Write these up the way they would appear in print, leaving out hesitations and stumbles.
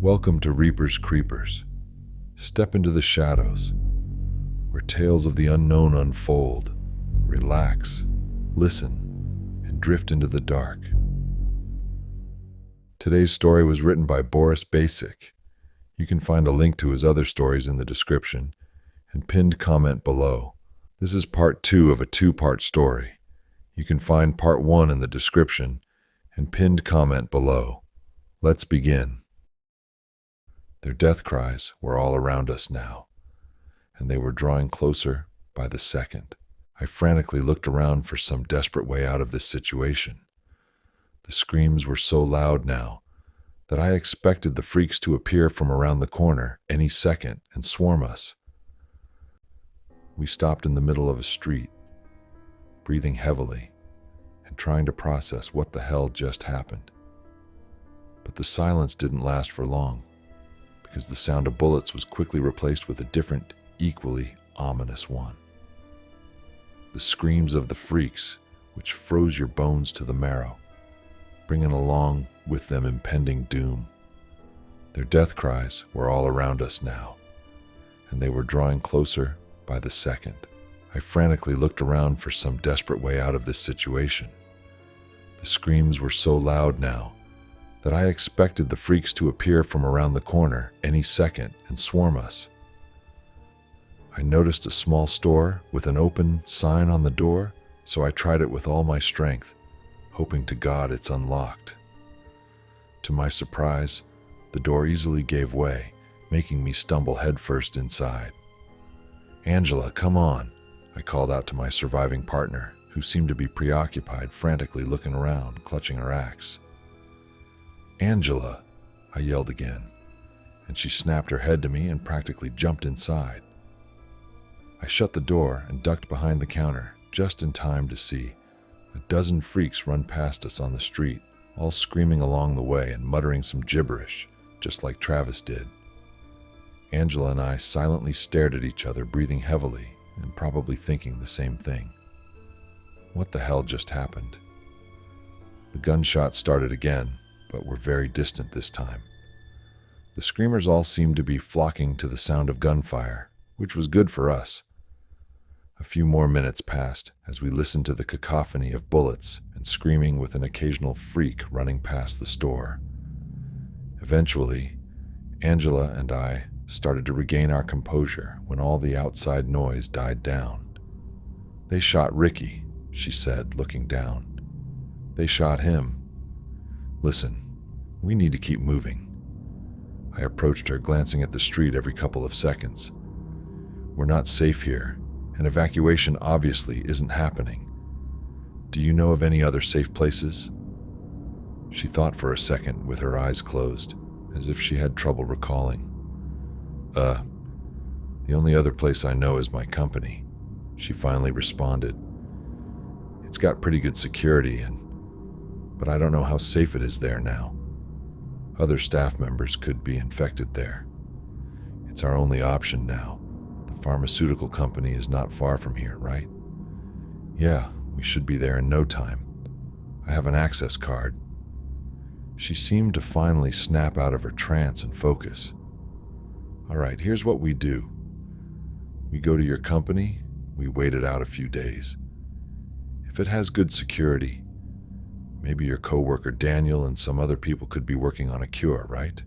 Welcome to Reaper's Creepers. Step into the shadows, where tales of the unknown unfold. Relax, listen, and drift into the dark. Today's story was written by Boris Bacic. You can find a link to his other stories in the description and pinned comment below. This is part 2 of a 2-part story. You can find part 1 in the description and pinned comment below. Let's begin. Their death cries were all around us now, and they were drawing closer by the second. I frantically looked around for some desperate way out of this situation. The screams were so loud now that I expected the freaks to appear from around the corner any second and swarm us. We stopped in the middle of a street, breathing heavily and trying to process what the hell just happened. But the silence didn't last for long, because the sound of bullets was quickly replaced with a different, equally ominous one. The screams of the freaks, which froze your bones to the marrow, bringing along with them impending doom. Their death cries were all around us now, and they were drawing closer by the second. I frantically looked around for some desperate way out of this situation. The screams were so loud now that I expected the freaks to appear from around the corner any second and swarm us. I noticed a small store with an open sign on the door, so I tried it with all my strength, hoping to God it's unlocked. To my surprise, the door easily gave way, making me stumble headfirst inside. "Angela, come on," I called out to my surviving partner, who seemed to be preoccupied, frantically looking around, clutching her axe. "Angela," I yelled again, and she snapped her head to me and practically jumped inside. I shut the door and ducked behind the counter, just in time to see a dozen freaks run past us on the street, all screaming along the way and muttering some gibberish, just like Travis did. Angela and I silently stared at each other, breathing heavily and probably thinking the same thing. What the hell just happened? The gunshots started again, but were very distant this time. The screamers all seemed to be flocking to the sound of gunfire, which was good for us. A few more minutes passed as we listened to the cacophony of bullets and screaming, with an occasional freak running past the store. Eventually, Angela and I started to regain our composure when all the outside noise died down. "They shot Ricky," she said, looking down. "They shot him. Listen, we need to keep moving." I approached her, glancing at the street every couple of seconds. "We're not safe here, and evacuation obviously isn't happening. Do you know of any other safe places?" She thought for a second with her eyes closed, as if she had trouble recalling. The only other place I know is my company," she finally responded. "It's got pretty good security, but I don't know how safe it is there now. Other staff members could be infected there. It's our only option now. The pharmaceutical company is not far from here, right?" "Yeah, we should be there in no time. I have an access card." She seemed to finally snap out of her trance and focus. "All right, here's what we do. We go to your company, we wait it out a few days. If it has good security, maybe your coworker Daniel and some other people could be working on a cure, right?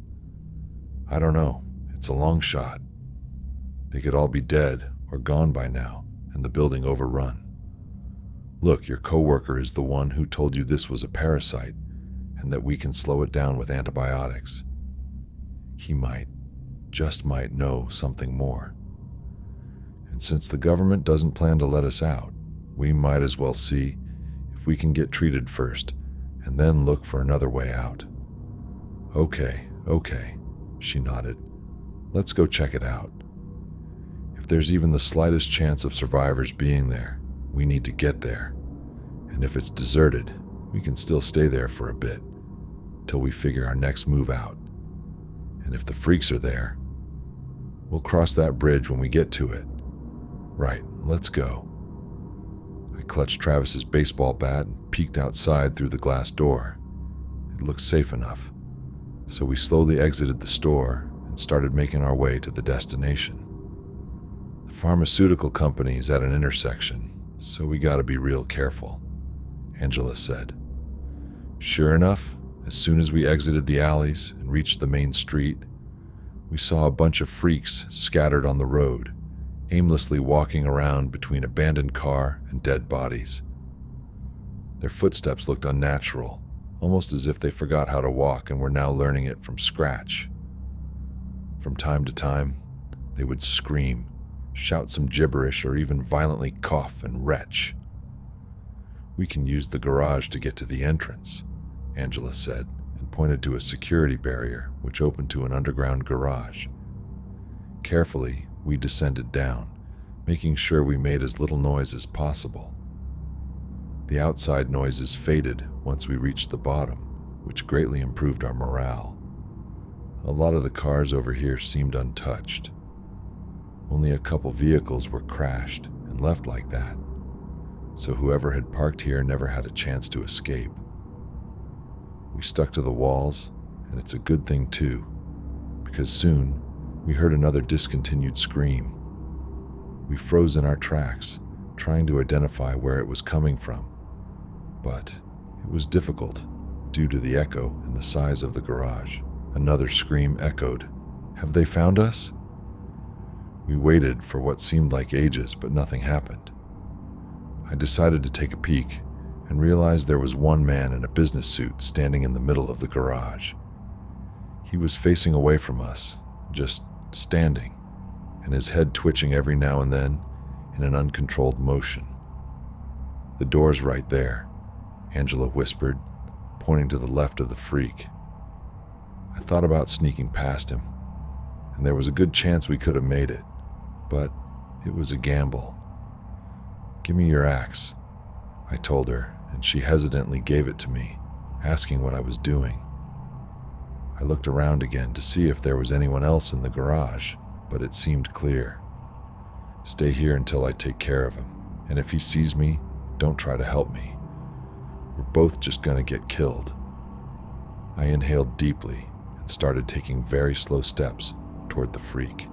I don't know, it's a long shot. They could all be dead or gone by now, and the building overrun. Look, your coworker is the one who told you this was a parasite, and that we can slow it down with antibiotics. He might, just might, know something more. And since the government doesn't plan to let us out, we might as well see if we can get treated first, and then look for another way out." Okay, she nodded. "Let's go check it out. If there's even the slightest chance of survivors being there, we need to get there. And if it's deserted, we can still stay there for a bit, till we figure our next move out. And if the freaks are there, we'll cross that bridge when we get to it. Right, let's go." I clutched Travis's baseball bat and peeked outside through the glass door. It looked safe enough. So we slowly exited the store and started making our way to the destination. The pharmaceutical company is at an intersection, so we gotta be real careful, Angela said. Sure enough, as soon as we exited the alleys and reached the main street, we saw a bunch of freaks scattered on the road, aimlessly walking around between abandoned car and dead bodies. Their footsteps looked unnatural, almost as if they forgot how to walk and were now learning it from scratch. From time to time, they would scream, shout some gibberish, or even violently cough and retch. We can use the garage to get to the entrance, Angela said, and pointed to a security barrier which opened to an underground garage. Carefully, we descended down, making sure we made as little noise as possible. The outside noises faded once we reached the bottom, which greatly improved our morale. A lot of the cars over here seemed untouched. Only a couple vehicles were crashed and left like that, so whoever had parked here never had a chance to escape. We stuck to the walls, and it's a good thing too, because soon we heard another discontinued scream. We froze in our tracks, trying to identify where it was coming from, but it was difficult due to the echo and the size of the garage. Another scream echoed. Have they found us? We waited for what seemed like ages, but nothing happened. I decided to take a peek and realized there was one man in a business suit standing in the middle of the garage. He was facing away from us, just standing, and his head twitching every now and then in an uncontrolled motion. The door's right there, Angela whispered, pointing to the left of the freak. I thought about sneaking past him, and there was a good chance we could have made it, but it was a gamble. Give me your axe, I told her, and she hesitantly gave it to me, asking what I was doing. I looked around again to see if there was anyone else in the garage, but it seemed clear. Stay here until I take care of him, and if he sees me, don't try to help me. We're both just gonna get killed. I inhaled deeply and started taking very slow steps toward the freak.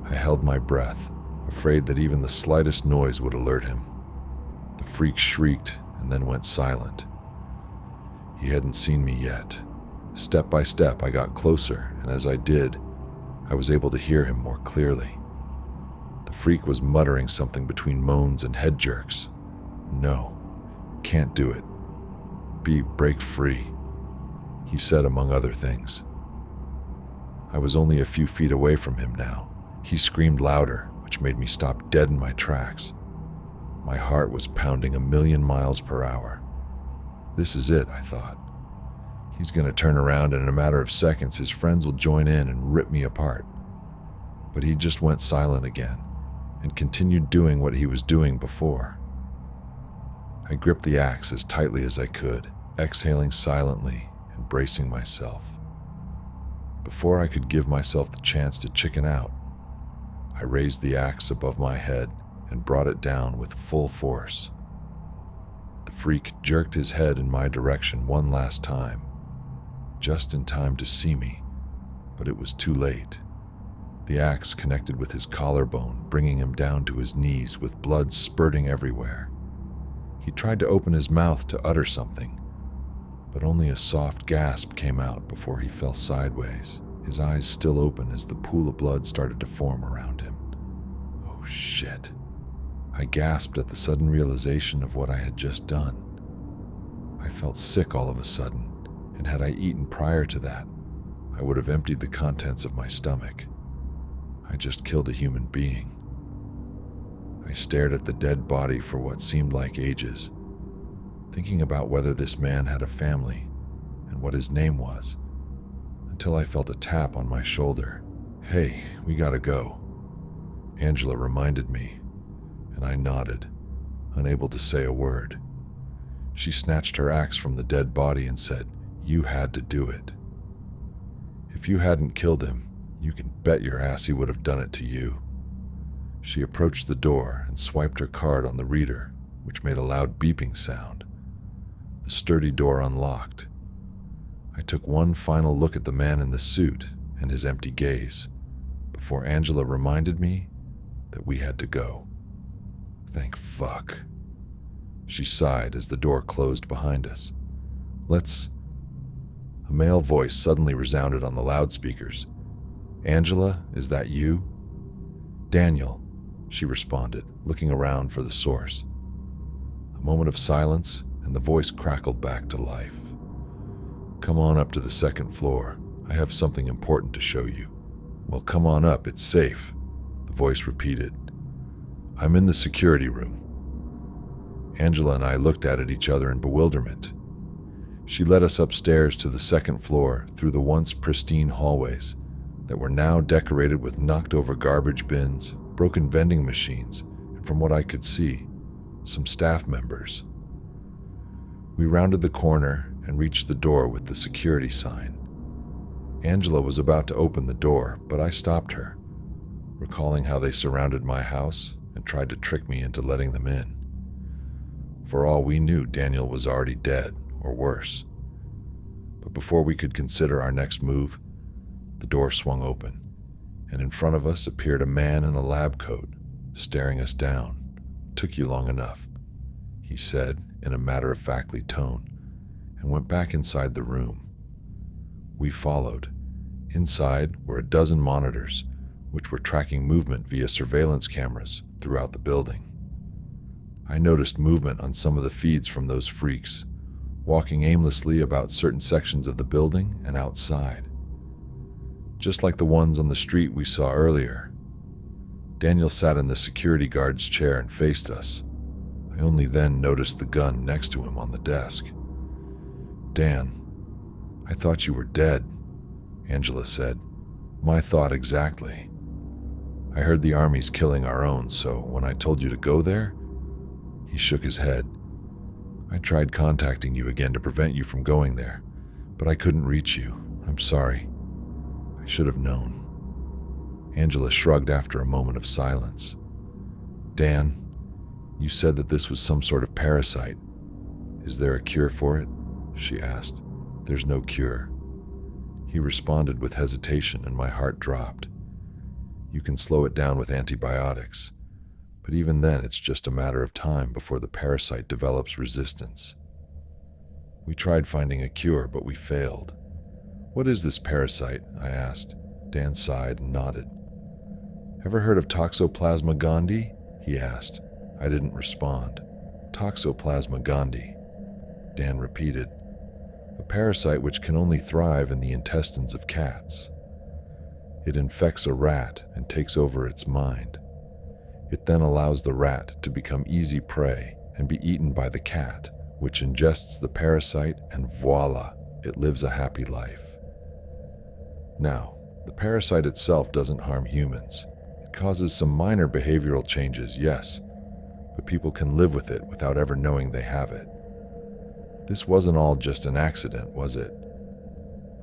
I held my breath, afraid that even the slightest noise would alert him. The freak shrieked and then went silent. He hadn't seen me yet. Step by step, I got closer, and as I did, I was able to hear him more clearly. The freak was muttering something between moans and head jerks. No, can't do it. Break free, he said among other things. I was only a few feet away from him now. He screamed louder, which made me stop dead in my tracks. My heart was pounding 1,000,000 miles per hour. This is it, I thought. He's going to turn around, and in a matter of seconds, his friends will join in and rip me apart. But he just went silent again and continued doing what he was doing before. I gripped the axe as tightly as I could, exhaling silently and bracing myself. Before I could give myself the chance to chicken out, I raised the axe above my head and brought it down with full force. The freak jerked his head in my direction one last time, just in time to see me, but it was too late. The axe connected with his collarbone, bringing him down to his knees with blood spurting everywhere. He tried to open his mouth to utter something, but only a soft gasp came out before he fell sideways, his eyes still open as the pool of blood started to form around him. Oh shit. I gasped at the sudden realization of what I had just done. I felt sick all of a sudden, and had I eaten prior to that, I would have emptied the contents of my stomach. I just killed a human being. I stared at the dead body for what seemed like ages, thinking about whether this man had a family and what his name was, until I felt a tap on my shoulder. Hey, we gotta go, Angela reminded me, and I nodded, unable to say a word. She snatched her axe from the dead body and said, "You had to do it. If you hadn't killed him, you can bet your ass he would have done it to you." She approached the door and swiped her card on the reader, which made a loud beeping sound. The sturdy door unlocked. I I took one final look at the man in the suit and his empty gaze before Angela reminded me that we had to go. Thank fuck. She sighed as the door closed behind us. A male voice suddenly resounded on the loudspeakers. Angela, is that you? Daniel, she responded, looking around for the source. A moment of silence, and the voice crackled back to life. Come on up to the second floor. I have something important to show you. Well, come on up, it's safe, the voice repeated. I'm in the security room. Angela and I looked at each other in bewilderment. She led us upstairs to the second floor through the once pristine hallways that were now decorated with knocked-over garbage bins, broken vending machines, and from what I could see, some staff members. We rounded the corner and reached the door with the security sign. Angela was about to open the door, but I stopped her, recalling how they surrounded my house and tried to trick me into letting them in. For all we knew, Daniel was already dead, or worse. But before we could consider our next move, the door swung open, and in front of us appeared a man in a lab coat, staring us down. Took you long enough, he said in a matter-of-factly tone, and went back inside the room. We followed. Inside were a dozen monitors, which were tracking movement via surveillance cameras throughout the building. I noticed movement on some of the feeds from those freaks, walking aimlessly about certain sections of the building and outside. Just like the ones on the street we saw earlier. Daniel sat in the security guard's chair and faced us. I only then noticed the gun next to him on the desk. Dan, I thought you were dead, Angela said. My thought exactly. I heard the army's killing our own, so when I told you to go there, he shook his head. I tried contacting you again to prevent you from going there, but I couldn't reach you. I'm sorry. I should have known. Angela shrugged after a moment of silence. Dan, you said that this was some sort of parasite. Is there a cure for it? She asked. There's no cure. He responded with hesitation, and my heart dropped. You can slow it down with antibiotics, but even then it's just a matter of time before the parasite develops resistance. We tried finding a cure, but we failed. What is this parasite? I asked. Dan sighed and nodded. Ever heard of Toxoplasma gondii? He asked. I didn't respond. Toxoplasma gondii, Dan repeated. A parasite which can only thrive in the intestines of cats. It infects a rat and takes over its mind. It then allows the rat to become easy prey and be eaten by the cat, which ingests the parasite, and voila, it lives a happy life. Now, the parasite itself doesn't harm humans. It causes some minor behavioral changes, yes, but people can live with it without ever knowing they have it. This wasn't all just an accident, was it?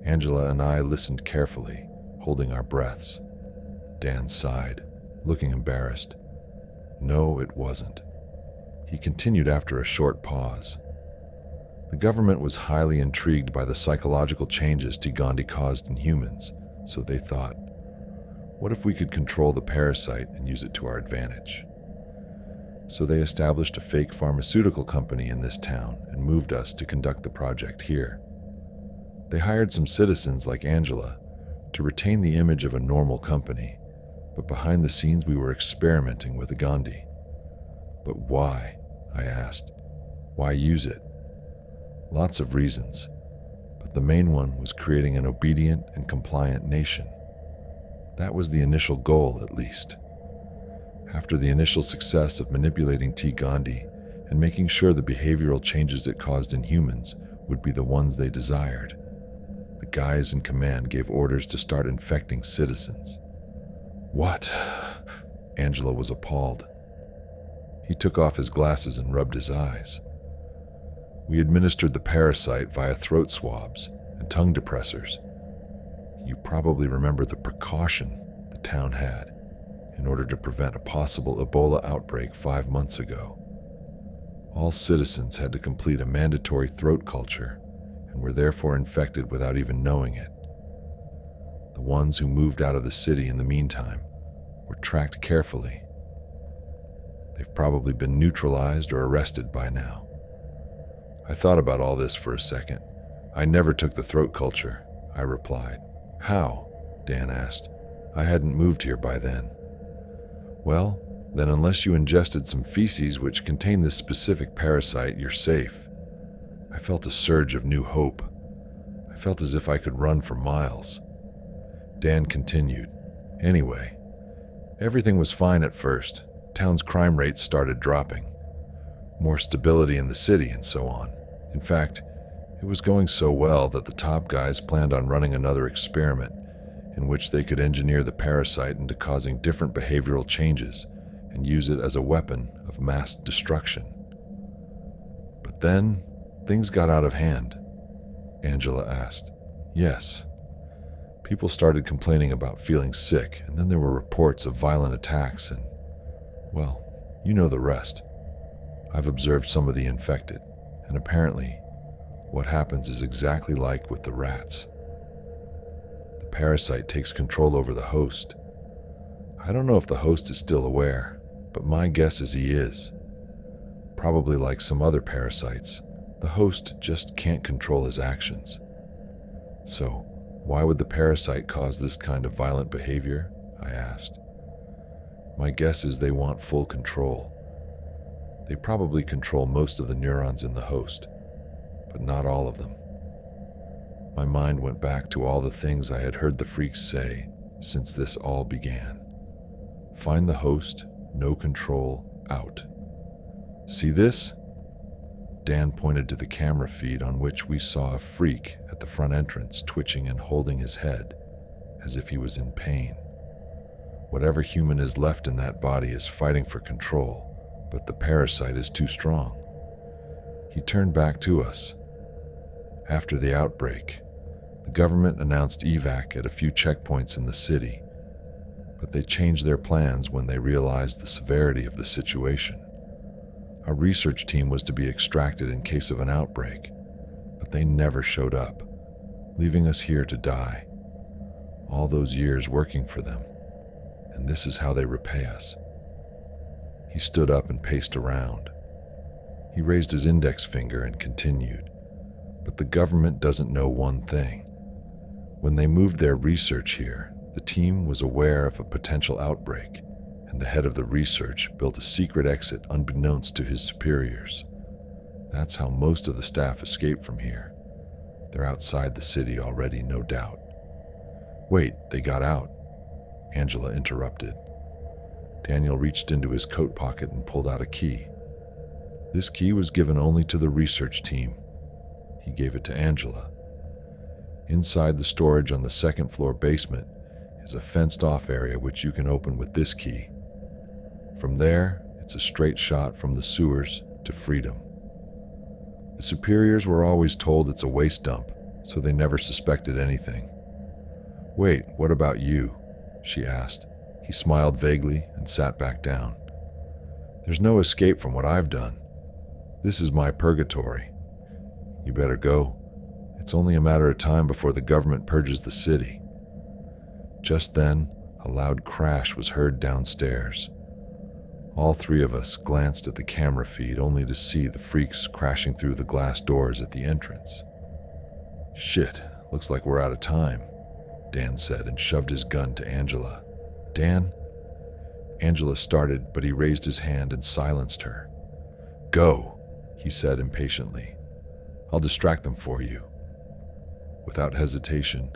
Angela and I listened carefully, holding our breaths. Dan sighed, looking embarrassed. No, it wasn't. He continued after a short pause. The government was highly intrigued by the psychological changes T. Gandhi caused in humans, so they thought, what if we could control the parasite and use it to our advantage? So they established a fake pharmaceutical company in this town and moved us to conduct the project here. They hired some citizens like Angela to retain the image of a normal company, but behind the scenes we were experimenting with the Gandhi. But why? I asked. Why use it? Lots of reasons, but the main one was creating an obedient and compliant nation. That was the initial goal, at least. After the initial success of manipulating T. Gandhi and making sure the behavioral changes it caused in humans would be the ones they desired, the guys in command gave orders to start infecting citizens. What? Angela was appalled. He took off his glasses and rubbed his eyes. We administered the parasite via throat swabs and tongue depressors. You probably remember the precaution the town had in order to prevent a possible Ebola outbreak 5 months ago. All citizens had to complete a mandatory throat culture, and and were therefore infected without even knowing it. The ones who moved out of the city in the meantime were tracked carefully. They've probably been neutralized or arrested by now. I thought about all this for a second. I never took the throat culture, I replied. How? Dan asked. I hadn't moved here by then. Well, then unless you ingested some feces which contained this specific parasite, you're safe. I felt a surge of new hope. I felt as if I could run for miles. Dan continued. Anyway, everything was fine at first. Town's crime rates started dropping. More stability in the city and so on. In fact, it was going so well that the top guys planned on running another experiment in which they could engineer the parasite into causing different behavioral changes and use it as a weapon of mass destruction. But then, things got out of hand, Angela asked. Yes. People started complaining about feeling sick, and then there were reports of violent attacks and, well, you know the rest. I've observed some of the infected, and apparently, what happens is exactly like with the rats. The parasite takes control over the host. I don't know if the host is still aware, but my guess is he is. Probably like some other parasites, the host just can't control his actions. So, why would the parasite cause this kind of violent behavior? I asked. My guess is they want full control. They probably control most of the neurons in the host, but not all of them. My mind went back to all the things I had heard the freaks say since this all began. Find the host, no control, out. See this? Dan pointed to the camera feed on which we saw a freak at the front entrance twitching and holding his head as if he was in pain. Whatever human is left in that body is fighting for control, but the parasite is too strong. He turned back to us. After the outbreak, the government announced evac at a few checkpoints in the city, but they changed their plans when they realized the severity of the situation. A research team was to be extracted in case of an outbreak, but they never showed up, leaving us here to die. All those years working for them, and this is how they repay us. He stood up and paced around. He raised his index finger and continued. But the government doesn't know one thing. When they moved their research here, the team was aware of a potential outbreak, and the head of the research built a secret exit unbeknownst to his superiors. That's how most of the staff escaped from here. They're outside the city already, no doubt. Wait, they got out, Angela interrupted. Daniel reached into his coat pocket and pulled out a key. This key was given only to the research team. He gave it to Angela. Inside the storage on the second floor basement is a fenced-off area which you can open with this key. From there, it's a straight shot from the sewers to freedom. The superiors were always told it's a waste dump, so they never suspected anything. Wait, what about you? She asked. He smiled vaguely and sat back down. There's no escape from what I've done. This is my purgatory. You better go. It's only a matter of time before the government purges the city. Just then, a loud crash was heard downstairs. All three of us glanced at the camera feed only to see the freaks crashing through the glass doors at the entrance. Shit, looks like we're out of time, Dan said and shoved his gun to Angela. Dan? Angela started, but he raised his hand and silenced her. Go, he said impatiently. I'll distract them for you. Without hesitation,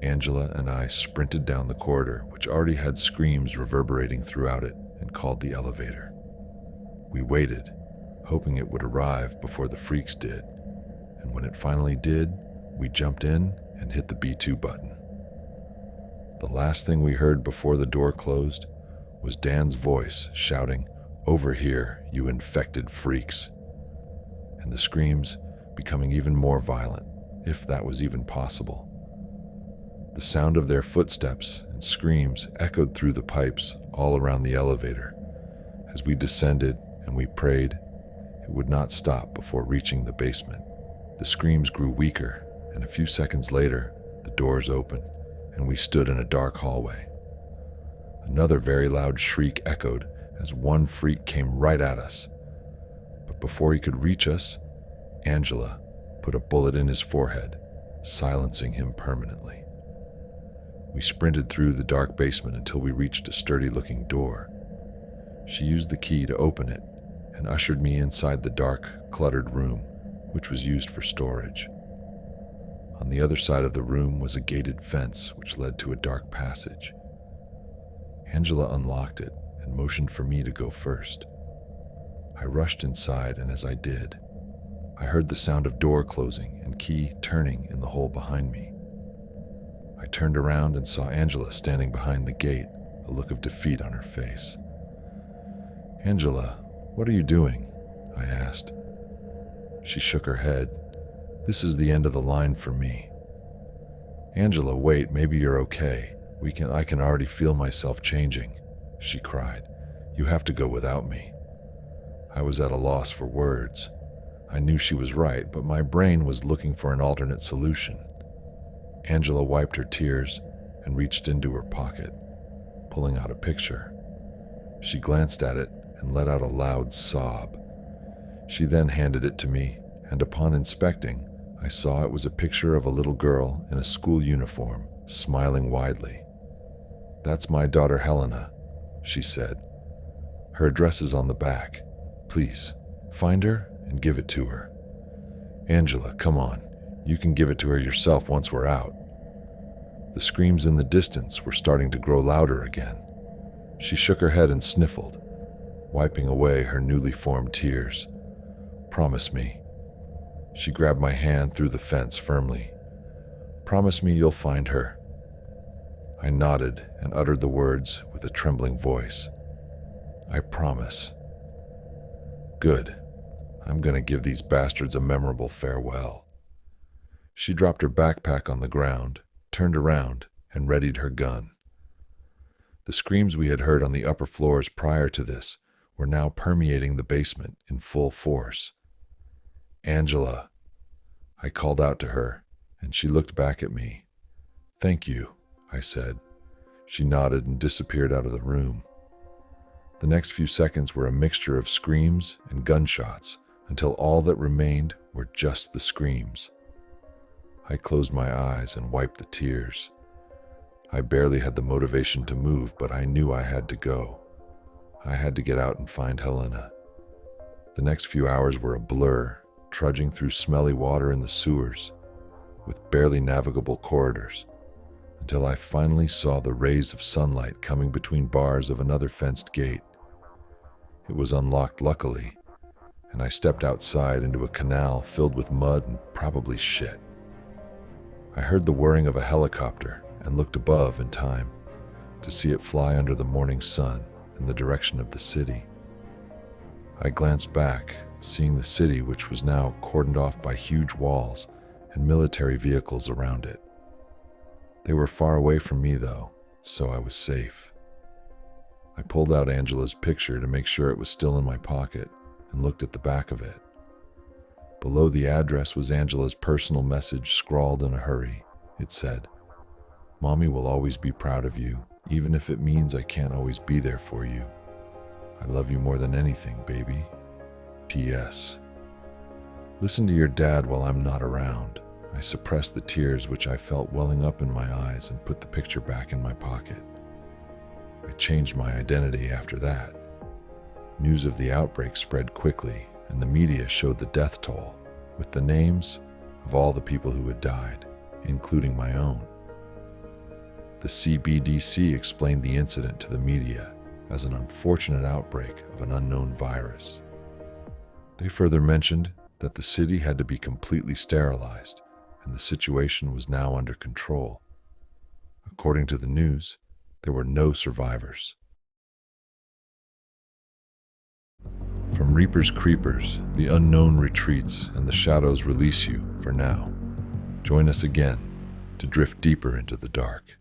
Angela and I sprinted down the corridor, which already had screams reverberating throughout it, and called the elevator. We waited, hoping it would arrive before the freaks did, and when it finally did, we jumped in and hit the B2 button. The last thing we heard before the door closed was Dan's voice shouting, "Over here, you infected freaks," and the screams becoming even more violent, if that was even possible. The sound of their footsteps and screams echoed through the pipes all around the elevator. As we descended and we prayed, it would not stop before reaching the basement. The screams grew weaker, and a few seconds later, the doors opened, and we stood in a dark hallway. Another very loud shriek echoed as one freak came right at us. But before he could reach us, Angela put a bullet in his forehead, silencing him permanently. We sprinted through the dark basement until we reached a sturdy-looking door. She used the key to open it and ushered me inside the dark, cluttered room, which was used for storage. On the other side of the room was a gated fence which led to a dark passage. Angela unlocked it and motioned for me to go first. I rushed inside, and as I did, I heard the sound of door closing and key turning in the hole behind me. I turned around and saw Angela standing behind the gate, a look of defeat on her face. "Angela, what are you doing?" I asked. She shook her head. "This is the end of the line for me." "Angela, wait, maybe you're okay. I can already feel myself changing," she cried. "You have to go without me." I was at a loss for words. I knew she was right, but my brain was looking for an alternate solution. Angela wiped her tears and reached into her pocket, pulling out a picture. She glanced at it and let out a loud sob. She then handed it to me, and upon inspecting, I saw it was a picture of a little girl in a school uniform, smiling widely. "That's my daughter Helena," she said. "Her address is on the back. Please, find her and give it to her." "Angela, come on. You can give it to her yourself once we're out." The screams in the distance were starting to grow louder again. She shook her head and sniffled, wiping away her newly formed tears. "Promise me." She grabbed my hand through the fence firmly. "Promise me you'll find her." I nodded and uttered the words with a trembling voice. "I promise." "Good. I'm going to give these bastards a memorable farewell." She dropped her backpack on the ground, turned around, and readied her gun. The screams we had heard on the upper floors prior to this were now permeating the basement in full force. "Angela," I called out to her, and she looked back at me. "Thank you," I said. She nodded and disappeared out of the room. The next few seconds were a mixture of screams and gunshots until all that remained were just the screams. I closed my eyes and wiped the tears. I barely had the motivation to move, but I knew I had to go. I had to get out and find Helena. The next few hours were a blur, trudging through smelly water in the sewers, with barely navigable corridors, until I finally saw the rays of sunlight coming between bars of another fenced gate. It was unlocked luckily, and I stepped outside into a canal filled with mud and probably shit. I heard the whirring of a helicopter and looked above in time to see it fly under the morning sun in the direction of the city. I glanced back, seeing the city, which was now cordoned off by huge walls and military vehicles around it. They were far away from me though, so I was safe. I pulled out Angela's picture to make sure it was still in my pocket and looked at the back of it. Below the address was Angela's personal message scrawled in a hurry. It said, "Mommy will always be proud of you, even if it means I can't always be there for you. I love you more than anything, baby. P.S. Listen to your dad while I'm not around." I suppressed the tears which I felt welling up in my eyes and put the picture back in my pocket. I changed my identity after that. News of the outbreak spread quickly, and the media showed the death toll, with the names of all the people who had died, including my own. The CBDC explained the incident to the media as an unfortunate outbreak of an unknown virus. They further mentioned that the city had to be completely sterilized, and the situation was now under control. According to the news, there were no survivors. From Reaper's Creepers, the unknown retreats and the shadows release you for now. Join us again to drift deeper into the dark.